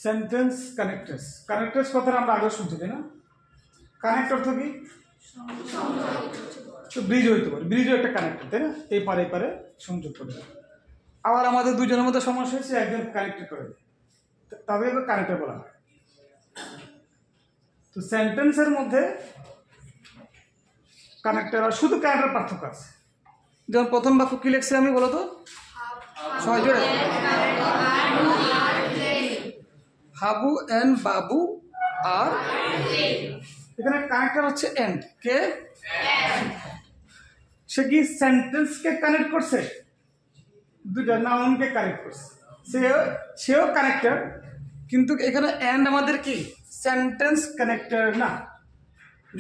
Sentence connectors. Connectors কথাটা আমরা আগে শুনছি তাই না? কানেক্টর তো কি ব্রিজ হইতে পারে, ব্রিজও একটা কানেক্টর তাই না? এই পারে এই পারে সংযোগ করে। আবার আমাদের দুজনের মধ্যে সমস্যা হয়েছে, একজন কানেক্টেড করে দেয়, তাদেরকে কানেক্টর বলা হয়। তো সেন্টেন্সের মধ্যে কানেক্টর আর শুধু কানেক্টর পার্থক্য আছে। যেমন প্রথম বাক্য কি লিখছি আমি বলো তো সবাই জোরে, হাবু এন্ড বাবু আর, এখানে কানেক্টর হচ্ছে এন্ড। কে? সে কি সেন্টেন্সকে কানেক্ট করছে? দুইটা নাউনকে কানেক্ট করছে, সেও কানেক্টর, কিন্তু এখানে এন্ড আমাদের কি সেন্টেন্স কানেক্টর না।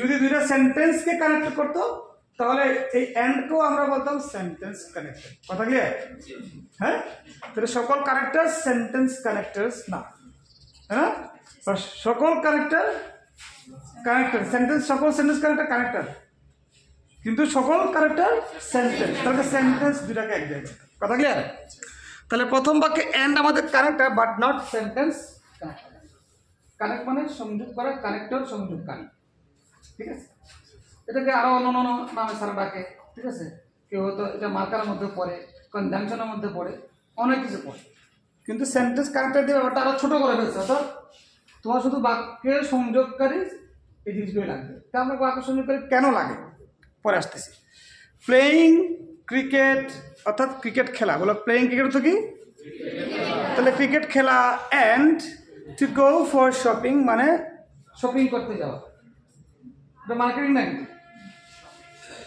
যদি দুইটা সেন্টেন্সকে কানেক্ট করতো তাহলে এই এন্ডকেও আমরা বলতাম সেন্টেন্স কানেক্টর। কথা ক্লিয়ার? হ্যাঁ, তাহলে সকল কানেক্টর সেন্টেন্স কানেক্টরস না, হ্যাঁ, সকল কানেক্টর কানেক্টর সেন্টেন্স, সকল সেন্টেন্স কানেক্টর কানেক্টর, কিন্তু সকল কানেক্টর সেন্টেন্স, তাহলে সেন্টেন্স দুটাকে এক জায়গায়। কথা ক্লিয়ার? তাহলে প্রথম বাক্যে এন্ড আমাদের connector but not sentence connector. Connect মানে সংযোগ করা, কানেক্টর সংযোগকারী, ঠিক আছে? এটাকে আরো অন্য নামে সারা ডাকে, ঠিক আছে? কেউ হয়তো এটা মার্কারের মধ্যে পড়ে, কনজাংশনের মধ্যে পড়ে, অনেক কিছু পড়ে, কিন্তু সেন্টেন্স কানেক্টর দিয়ে ব্যাপারটা আরো ছোট করে ফেলছে। অর্থাৎ তোমার শুধু বাক্যের সংযোগকারী এই জিনিসগুলো লাগবে। তা আমরা বাক্য সংযোগকারী কেন লাগে পরে আসতেছি। প্লেয়িং ক্রিকেট, অর্থাৎ ক্রিকেট খেলা, বলো প্লেয়িং ক্রিকেট তো কি? তাহলে ক্রিকেট খেলা, and to go for shopping মানে শপিং করতে যাওয়া, এটা মার্কেটিং নাই।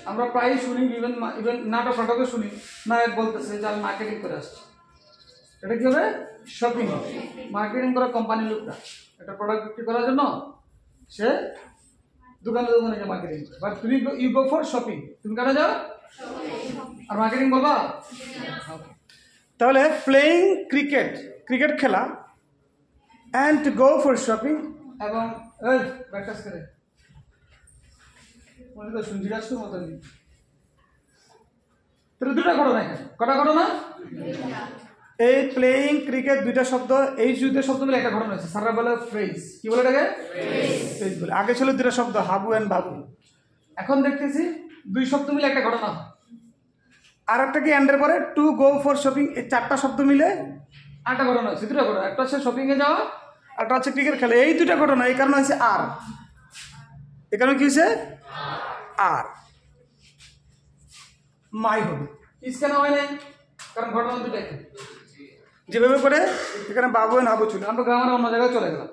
আমরা প্রায় শুনি, ইভেন নাটকে শুনি, নায়ক বলতেছে যে আমি মার্কেটিং করে আসছি। এটা কি হবে? শপিং। মার্কেটিং করা কোম্পানির লোকটা একটা প্রোডাক্ট বিক্রি করার জন্য সে দোকানে দোকানে যে মার্কেটিং করে। বাট তুমি ইউ গো ফর শপিং, তুমি কাটা যাও আর মার্কেটিং বলবা। তাহলে প্লেয়িং ক্রিকেট, ক্রিকেট খেলা, and to go for shopping, এবং এই ব্যাকটাস করে মনে তো শুনছি গাছ তো মতো নেই। তাহলে দুটা ঘটনা, এখানে কটা ঘটনা? এই প্লেয়িং ক্রিকেট দুইটা শব্দ, এই দুইটা শব্দ মিলে একটা ঘটনা হয়েছে। স্যাররা বলে ফ্রেজ, কি বলে এটাকে? ফ্রেজ বলে। আগে ছিল দুটা শব্দ, হাবু এন্ড বাবু, এখন দেখতেছি দুই শব্দ মিলে একটা ঘটনা। আর একটা কি এন্ডের পরে টু গো ফর শপিং, এই চারটা শব্দ মিলে একটা ঘটনা হয়েছে। দুটা ঘটনা, একটা হচ্ছে শপিং এ যাওয়া, একটা হচ্ছে ক্রিকেট খেলা। এই দুটা ঘটনা, এই কারণে হচ্ছে আর, এই কারণে কি হয়েছে? আর মাই হবে ইস কেন হয় নাই? কারণ ঘটনা দুটাই যেভাবে করে এখানে বাবু এন্ড হাবু ছিল, আমরা গ্রামের অন্য জায়গায় চলে গেলাম।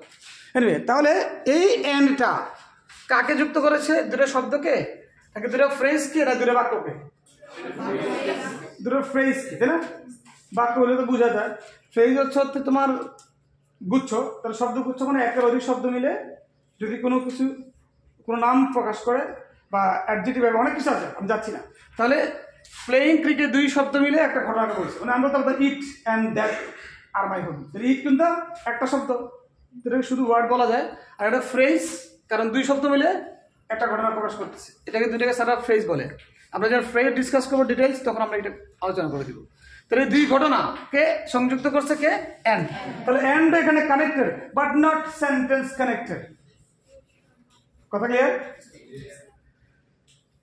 এনিওয়ে, তাহলে এই এন্ডটা কাকে যুক্ত করেছে? দুটো শব্দকে, নাকি দুটো ফ্রেজকে, না দুটো বাক্যকে? দুটো ফ্রেজকে, তাই না? বাক্য হলে তো বোঝা যায়। ফ্রেজ হচ্ছে তোমার গুচ্ছ, তাহলে শব্দ গুচ্ছ মানে একের অধিক শব্দ মিলে যদি কোনো কিছু, কোনো নাম প্রকাশ করে, বা অ্যাডজেক্টিভ, অনেক কিছু আছে, আমি যাচ্ছি না। তাহলে প্লেয়িং ক্রিকেট দুই শব্দ মিলে একটা ঘটনা বলছে, মানে আমরা তো ইট অ্যান্ড দ্যাট আর মাই হবি। ইট কিন্তু একটা শব্দ, এটাকে শুধু ওয়ার্ড বলা যায়, আর একটা ফ্রেজ কারণ দুই শব্দ মিলে একটা ঘটনা প্রকাশ করতেছে, এটাকে দুইটাকে সারা ফ্রেজ বলে। আমরা যখন ফ্রেজ ডিসকাস করবো ডিটেলস, তখন আমরা এটা আলোচনা করে দিব। তাহলে দুই ঘটনাকে সংযুক্ত করছে কে? এন্ড। তাহলে এন্ড এখানে connected but not sentence connected. কথা ক্লিয়ার?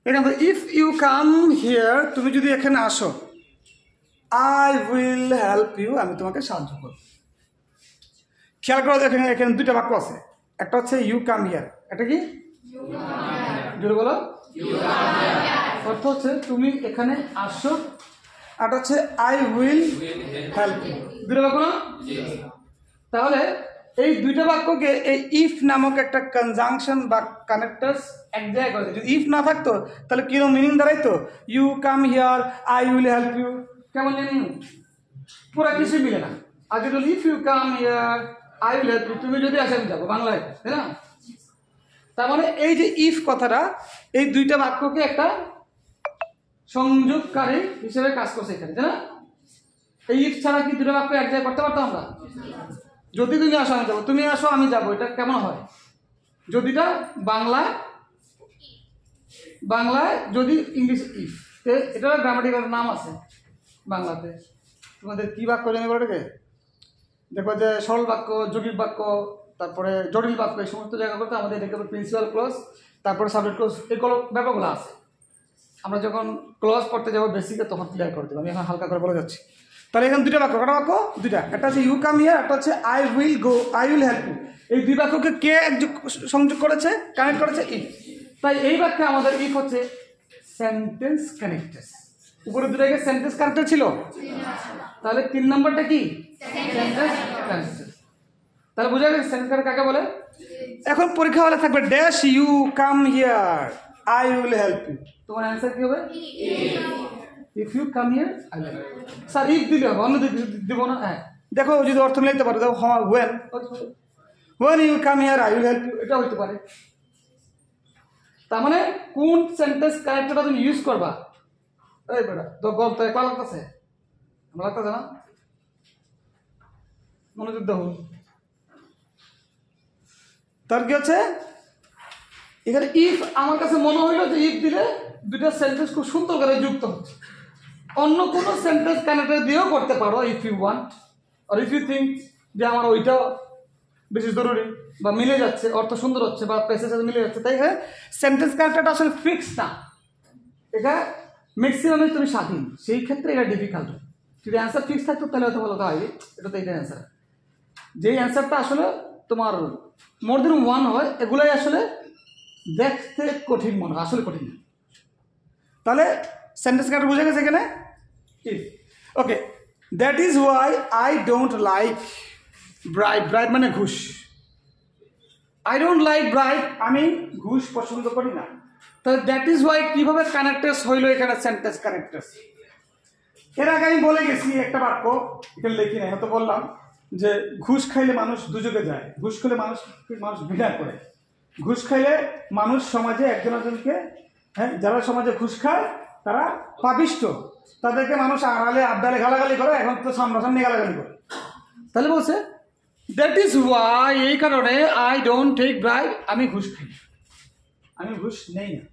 এখানে ইফ ইউ কাম হিয়ার, তুমি যদি এখানে আসো, আই উইল হেল্প ইউ, আমি তোমাকে সাহায্য করব। খেয়াল করো, এখানে এখানে দুইটা বাক্য আছে, একটা হচ্ছে ইউ কাম হিয়ার, এটা কি জোরে বলো? অর্থ হচ্ছে তুমি এখানে আসো, আর হচ্ছে আই উইল হেল্প ইউ, দুটো বাক্য না? তাহলে এই দুইটা বাক্যকে এই ইফ নামক একটা কনজাংশন বা কানেক্টার্স এক জায়গায় করে। যদি ইফ না থাকতো তাহলে কিরকম মিনিং দাঁড়াইতো? You come here, I will help you, কেমন মিনিং? পুরা কিছুই মিলে না। আর যদি if you come here, I will help you, তুমি যদি আসে আমি যাবো, বাংলায়, তাই না? তার মানে এই যে ইফ কথাটা, এই দুইটা বাক্যকে একটা সংযোগকারী হিসেবে কাজ করছে এখানে, তাই না? এই ইফ ছাড়া কি দুটো বাক্য এক জায়গায় করতে পারতাম আমরা? যদি তুমি আসো আমি যাবো, তুমি আসো আমি যাবো, এটা কেমন হয়? যদিটা বাংলায় যদি ইংলিশ ইফ, এটার গ্রামাটিক্যাল নাম আছে বাংলাতে। তোমাদের কি বাক্য জানি বলে এটাকে? দেখো যে সরল বাক্য, জটিল বাক্য, তারপরে জটিল বাক্য, এই সমস্ত জায়গাগুলোতে আমাদের দেখতে পাবো প্রিন্সিপাল ক্লজ, তারপরে সাবজেক্ট ক্লজ, এগুলো ব্যাপারগুলো আছে। আমরা যখন ক্লজ পড়তে যাবো বেসিকে তখন ক্লিয়ার করে দেবো, আমি এখন হালকা করে বলে যাচ্ছি। তাহলে এখানে দুইটা বাক্য, কটা বাক্য? দুইটা। একটা হচ্ছে ইউ কাম হিয়ার, একটা হচ্ছে I will go, I will help you. এই দুই বাক্যকে কে সংযোগ করেছে, কানেক্ট করেছে? ইফ। তাই এই বাক্যে আমাদের ইফ হচ্ছে সেন্টেন্স কানেক্টর। উপরে দুটাকে সেন্টেন্স কানেক্টর ছিল, তাহলে 3 নম্বরটা কি? Sentence connector. তাহলে বোঝা গেছে সেন্টেন্স কানেক্টর কাকে বলে। এখন পরীক্ষা হলে থাকবে dash you come here, I will help you. তোমার অ্যান্সার কি হবে? If you come here I will help you. Sir if দিলে হবে, অন্য দিব না? হ্যাঁ, দেখো যদি অর্থ মিলাইতে পারো, দেখো when you come here I will help you, এটা হইতে পারে। তার মানে কোন সেন্টেন্স কানেক্টরটা তুমি ইউজ করবা, এই বেটা তো গল্প একলা লাগতেছে, আমার লাগতেছে না, মনোযোগ দাও। তার কি হচ্ছে এখানে ইফ, আমার কাছে মনে হইলো যে ইফ দিলে দুইটা সেন্টেন্স খুব সুন্দর করে যুক্ত হচ্ছে। অন্য কোনো সেন্টেন্স কানেক্টর দিয়েও করতে পারো ইফ ইউ ওয়ান্ট, আর ইফ ইউ থিঙ্ক যে আমার ওইটা বেশি জরুরি বা মিলে যাচ্ছে, অর্থ সুন্দর হচ্ছে বা পেসের সাথে মিলে যাচ্ছে, তাই সেন্টেন্স কানেক্টরটা আসলে ফিক্স না, এটা ম্যাক্সিমামে তুমি স্বাধীন, সেই ক্ষেত্রে এটা ডিফিকাল্ট। যদি অ্যান্সার ফিক্স থাকতো তাহলে হয়তো বলো হয় এটা তো এইটার অ্যান্সার। যেই অ্যান্সারটা আসলে তোমার মোর দেন ওয়ান হয়, এগুলাই আসলে দেখতে কঠিন মনে হয়, আসলে কঠিন। তাহলে সেন্টেন্স কানেক্টর বুঝে গেছে এখানে if. Okay, that is Y I don't like bribe. Bribe মানে ঘুষ। আই ডোন্ট লাইক ব্রাইব, আমি ঘুষ পছন্দ করি না। তাহলে দ্যাট ইজ ওয়াই কিভাবে কানেক্টার্স হইলো এখানে সেন্টেন্স কানেক্টার্স। এর আগে আমি বলে গেছি একটা বাক্য, এখানে লিখি নাই, হয়তো বললাম যে ঘুষ খাইলে মানুষ দুযোগে যায়, ঘুষ খেলে মানুষ ঘৃণা করে, ঘুষ খাইলে মানুষ সমাজে একজন একজনকে, হ্যাঁ, যারা সমাজে ঘুষ খায় তারা পাপিষ্ট, তাদেরকে মানুষ আড়ালে আবডালে গালাগালি করে, এখন তো সামনাসামনি গালাগালি করে। তাহলে বলছে দ্যাট ইজ ওয়াই, এই কারণে আই ডোন্ট টেক ব্রাইব, আমি ঘুষ খাই, আমি ঘুষ নেই না।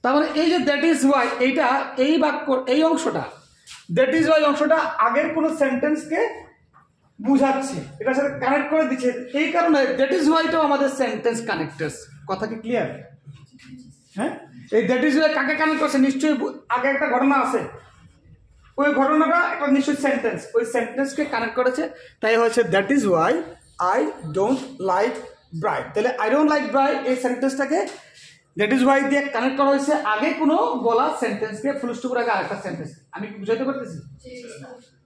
তার মানে এই যে দ্যাট ইজ ওয়াই, এইটা এই বাক্য এই অংশটা, দ্যাট ইজ ওয়াই অংশটা আগের কোনো সেন্টেন্সকে বুঝাচ্ছে, এটার সাথে কানেক্ট করে দিচ্ছে, এই কারণে দ্যাট ইজ ওয়াইটাও আমাদের সেন্টেন্স কানেক্টার্স। কথা কি ক্লিয়ার? হ্যাঁ, এই দ্যাট ইজ ওয়াই কাকে কানেক্ট করছে? নিশ্চয়ই আগে একটা ঘটনা আছে, ওই ঘটনাটা একটা নিশ্চয়ই সেন্টেন্স, ওই সেন্টেন্সকে কানেক্ট করেছে, তাই হচ্ছে that is Y I don't like bribe. তাহলে আই ডোন্ট লাইক ব্রাইব এই সেন্টেন্সটাকে দ্যাট ইজ ওয়াই দিয়ে কানেক্ট করা হয়েছে আগে কোনো বলা সেন্টেন্সকে, ফুল স্টপের আগে আরেকটা সেন্টেন্স। আমি কি বুঝাইতে পারতেছি?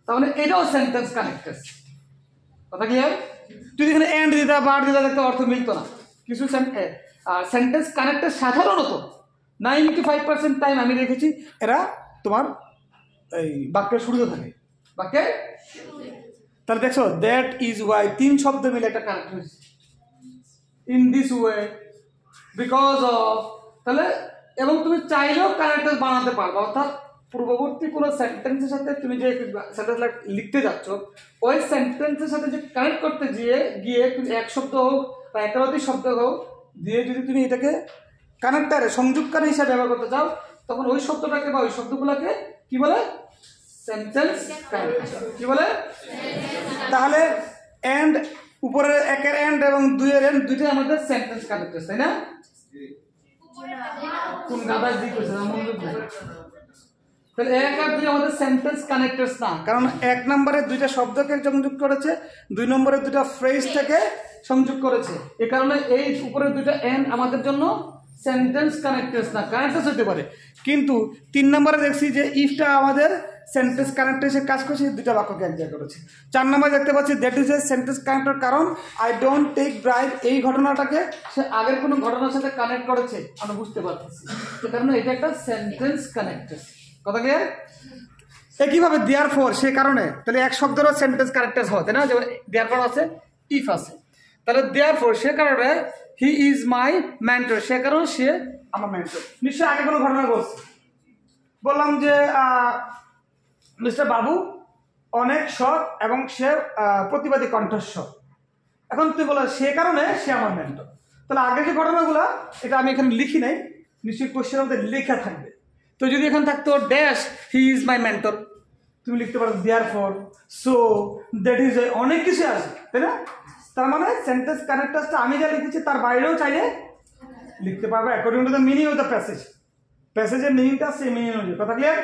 তার মানে এটাও সেন্টেন্স কানেক্টার্স। কথা কি হয়? যদি এখানে এন্ড দিতা বার দিতা একটা অর্থ মিলতো না। কিছু সেন্টেন্স কানেক্টার সাধারণত 95% টাইম আমি দেখেছি এরা তোমার এই বাক্যের শুরুতে থাকে, বাক্যের। তাহলে দেখছো দ্যাট ইজ ওয়াই 3 শব্দ মিলে একটা কানেক্ট হয়েছে, in this way, because of. তাহলে এবং তুমি চাইলেও কানেক্টার বানাতে পারবে, অর্থাৎ পূর্ববর্তী কোনো সেন্টেন্সের সাথে তুমি যে সেন্টেন্স লিখতে যাচ্ছ, ওই সেন্টেন্সের সাথে যে কানেক্ট করতে গিয়ে তুমি এক শব্দ হোক বা একাধিক শব্দ হোক দিয়ে যদি তুমি এটাকে কানেক্টারে সংযোগকারী হিসাবে ব্যবহার করতে চাও, তখন ওই শব্দটাকে বা ওই শব্দগুলোকে কি বলে? Sentence connector. কি বলে? তাহলে এন্ড, উপরের একের এন্ড এবং দুইয়ের এন্ড, দুইটাই আমাদের সেন্টেন্স কানেক্টর, তাই না? কোন গাদার দিক হচ্ছে না, মনোযোগ দিন। তাহলে এক আর দুই আমাদের সেন্টেন্স কানেক্টরস না, কারণ এক নম্বরে দুইটা শব্দকে সংযোগ করেছে, 2 নম্বরে দুইটা ফ্রেজটাকে সংযোগ করেছে, এ কারণে এই উপরের দুইটা এন্ড আমাদের জন্য সেন্টেন্স কানেক্টরস না, কানেক্টরস হতে পারে। কিন্তু 3 নম্বরে দেখছি যে ইফটা আমাদের সেন্টেন্স কানেক্টরসের কাজ করছে, দুইটা বাক্যকে এক জায়গায় করেছে। 4 নম্বরে দেখতে পাচ্ছি that is a sentence connector, কারণ আই ডোন্ট টেক ব্রাইব এই ঘটনাটাকে সে আগের কোনো ঘটনার সাথে কানেক্ট করেছে, আমরা বুঝতে পারতেছি, সে কারণে এটা একটা সেন্টেন্স কানেক্টর। কথা ক্লিয়ার? একইভাবে দেয়ার ফর, সে কারণে, তাহলে এক শব্দেরও সেন্টেন্স কানেক্টর হয়, তাই না? যেমন দেয়ার ফর আছে, ইফ আছে, তাহলে দেয়ার ফর সে কারণে হি ইজ মাই মেন্টর, সে কারণে সে আমার মেন্টর। নিশ্চয়ই আগে কোনো ঘটনা বলছে, বললাম যে মিস্টার বাবু অনেক সৎ এবং সে প্রতিবাদী কণ্ঠস্বর। এখন তুই বলো সে কারণে সে আমার মেন্টর, তাহলে আগে যে ঘটনাগুলো এটা আমি এখানে লিখি নাই, নিশ্চয়ই কোশ্চেনের মধ্যে লেখা থাকবে। তো যদি এখানে থাকতো dash he is my mentor, তুমি লিখতে পারো therefore, so, that is, অনেক কিছু আছে, তাই না? তার মানে সেন্টেন্স কানেক্টার্সটা আমি যা লিখেছি তার বাইরেও চাইলে লিখতে পারবে according to the meaning of the passage. প্যাসেজের মিনিংটা সেই মিনিং অনুযায়ী। কথা ক্লিয়ার?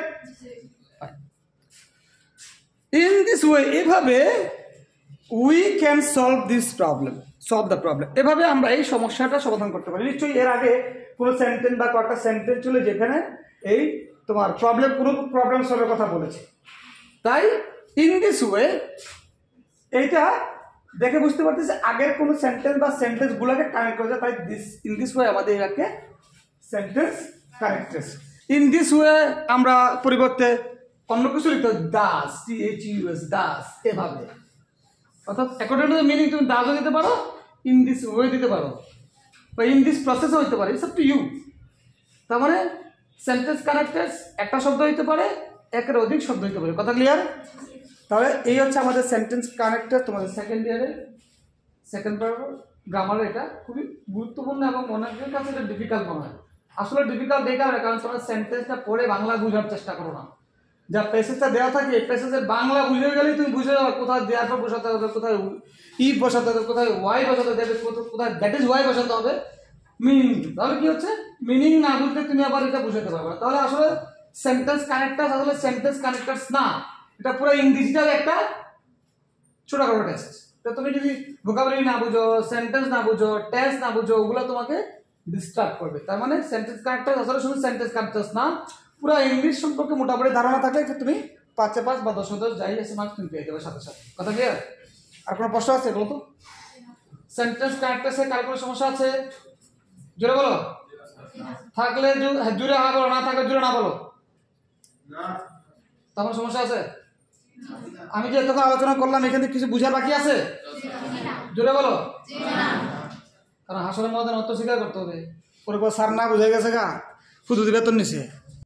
ইন দিস ওয়ে, এভাবে we can solve the problem. এভাবে আমরা এই সমস্যাটা সমাধান করতে পারি। নিশ্চয়ই এর আগে কোনো সেন্টেন্স বা কয়েকটা সেন্টেন্স ছিল যেখানে এই তোমার কোনো প্রবলেম সলভের কথা বলেছে। তাই ইন দিস ওয়ে এইটা দেখে বুঝতে পারতেছে আগের কোনো সেন্টেন্স বা সেন্টেন্সগুলোকে কানেক্ট করেছে। তাই ইন দিস ওয়ে আমাদের এটাকে sentence connectors. In this way আমরা পরিবর্তে অন্য কিছু লিখতে দাস, THUS, দাস, এভাবে। অর্থাৎ অ্যাকর্ডিং টু দ্য মিনিং তুমি দাসও দিতে পারো, ইন দিস ওয়ে দিতে পারো, বা ইন দিস প্রসেসও হইতে পারে। It's up to you. তার মানে সেন্টেন্স কানেক্টার্স একটা শব্দ হইতে পারে, একের অধিক শব্দ হইতে পারে। কথা ক্লিয়ার? তাহলে এই হচ্ছে আমাদের সেন্টেন্স কানেক্টার। তোমাদের সেকেন্ড ইয়ারে সেকেন্ড প্যারাগ্রাফ গ্রামারে এটা খুবই গুরুত্বপূর্ণ এবং অনেকের কাছে এটা ডিফিকাল্ট মনে হয়। আসলে ডিফিকাল্ট এই কারণে, কারণ তোমরা সেন্টেন্সটা পড়ে বাংলা বোঝার চেষ্টা করো না। যা প্যাসেজটা দেওয়া থাকে এই প্যাসেজের বাংলা বুঝে গেলেই তুমি বুঝে যাবে কোথায় দেওয়ার পর বসাতে হবে, কোথায় ই বসাতে হবে, কোথায় ওয়াই বসাতে হবে, কোথায় দ্যাট ইজ ওয়াই বসাতে হবে, মিনিং। তাহলে কি হচ্ছে, মিনিং না বুঝলে তুমি আবার এটা বুঝাতে পারবে না। তাহলে আসলে সেন্টেন্স কানেক্টার্স আসলে সেন্টেন্স কানেক্টার্স না, এটা পুরো ইংরেজিটার একটা ছোটখাটো টেস্ট। তো তুমি যদি ভোকাবুলারি না বুঝো, সেন্টেন্স না বুঝো, টেন্স না বুঝো, ওগুলো তোমাকে ডিস্ট্রাক্ট করবে। তার মানে সেন্টেন্স কানেক্টার্স আসলে শুধু সেন্টেন্স কানেক্টার্স না, পুরো ইংলিশ সম্পর্কে মোটামুটি ধারণা থাকলে তুমি 5-এ 5 বা 10-এ 10 যাই আছে মার্কস তুমি পেয়ে যাবে সাথে সাথে। কথা ক্লিয়ার? আর কোনো প্রশ্ন আছে বলো তো? সেন্টেন্স কানেক্টার্সে কার কোনো সমস্যা আছে? জোরে বলো। থাকলে জোরে হ্যাঁ বলো, না থাকলে জোরে না বলো। তখন সমস্যা আছে? আমি যে এতক্ষণ আলোচনা করলাম এখানে কিছু বুঝার বাকি আছে? জোরে বলো। কারণ হাসরের মধ্যে অর্থ স্বীকার করতে হবে। পরে স্যার না বুঝে গেছে গা, শুধু বেতন নিছে।